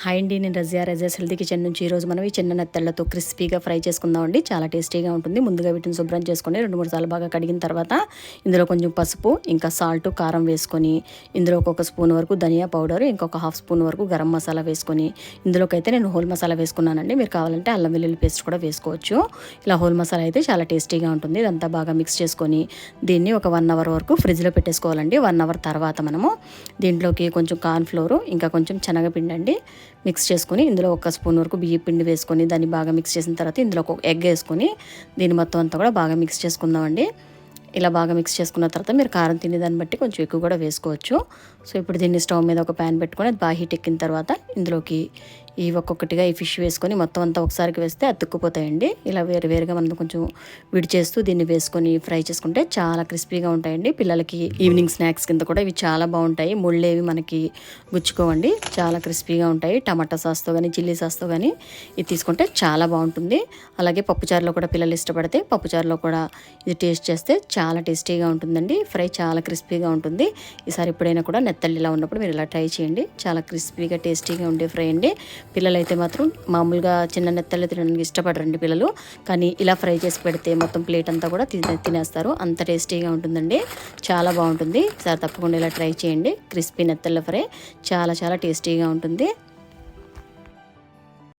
Hi అండి, నేను Razia's healthy kitchen నుంచి ఈరోజు మనం ఈ చిన్న నెత్తళ్ళతో క్రిస్పీగా ఫ్రై చేసుకుందామండి. చాలా టేస్టీగా ఉంటుంది. ముందుగా వీటిని శుభ్రం చేసుకొని 2-3 సార్లు బాగా కడిగిన తర్వాత ఇందులో కొంచెం పసుపు, ఇంకా సాల్ట్, కారం వేసుకొని ఇందులో ఒక స్పూన్ వరకు ధనియా పౌడర్, ఇంకొక హాఫ్ స్పూన్ వరకు గరం మసాలా వేసుకొని ఇందులోకైతే నేను హోల్ మసాలా వేసుకున్నానండి. మీరు కావాలంటే అల్లం వెల్లుల్లి పేస్ట్ కూడా వేసుకోవచ్చు. ఇలా హోల్ మసాలా అయితే చాలా టేస్టీగా ఉంటుంది. ఇదంతా బాగా మిక్స్ చేసుకొని దీన్ని ఒక 1 అవర్ వరకు ఫ్రిడ్జ్లో పెట్టేసుకోవాలండి. 1 అవర్ తర్వాత మనము దీంట్లోకి కొంచెం కార్న్ఫ్లోరు, ఇంకా కొంచెం శనగపిండి అండి మిక్స్ చేసుకొని ఇందులో 1 స్పూన్ వరకు బియ్యం పిండి వేసుకొని దాన్ని బాగా మిక్స్ చేసిన తర్వాత ఇందులో ఒక ఎగ్ వేసుకొని దీన్ని మొత్తం అంతా కూడా బాగా మిక్స్ చేసుకుందామండి. ఇలా బాగా మిక్స్ చేసుకున్న తర్వాత మీరు కారం తినేదాన్ని బట్టి కొంచెం ఎక్కువ కూడా వేసుకోవచ్చు. సో ఇప్పుడు దీన్ని స్టవ్ మీద ఒక ప్యాన్ పెట్టుకొని అది బాగా హీట్ ఎక్కిన తర్వాత ఇందులోకి ఈ ఒక్కొక్కటిగా ఈ ఫిష్ వేసుకొని మొత్తం అంతా ఒకసారికి వేస్తే అతుక్కుపోతాయండి. ఇలా వేరువేరుగా మనం కొంచెం విడిచేస్తూ దీన్ని వేసుకొని ఫ్రై చేసుకుంటే చాలా క్రిస్పీగా ఉంటాయండి. పిల్లలకి ఈవినింగ్ స్నాక్స్ కింద కూడా ఇవి చాలా బాగుంటాయి. ముళ్ళేవి మనకి గుచ్చుకోవండి, చాలా క్రిస్పీగా ఉంటాయి. టమాటా సాస్తో కానీ చిల్లీ సాస్తో కానీ ఇది తీసుకుంటే చాలా బాగుంటుంది. అలాగే పప్పుచారులో కూడా పిల్లలు ఇష్టపడితే పప్పుచారులో కూడా ఇది టేస్ట్ చేస్తే చాలా టేస్టీగా ఉంటుందండి. ఫ్రై చాలా క్రిస్పీగా ఉంటుంది. ఈసారి ఎప్పుడైనా కూడా నెత్తళ్ళు ఇలా ఉన్నప్పుడు మీరు ఇలా ట్రై చేయండి. చాలా క్రిస్పీగా టేస్టీగా ఉండే ఫ్రై అండి. పిల్లలైతే మాత్రం మామూలుగా చిన్న నెత్తళ్ళు తినడానికి ఇష్టపడరండి పిల్లలు, కానీ ఇలా ఫ్రై చేసి పెడితే మొత్తం ప్లేట్ అంతా కూడా తినేస్తారు. అంత టేస్టీగా ఉంటుందండి, చాలా బాగుంటుంది. ఈసారి తప్పకుండా ఇలా ట్రై చేయండి. క్రిస్పీ నెత్తళ్ళ ఫ్రై చాలా చాలా టేస్టీగా ఉంటుంది.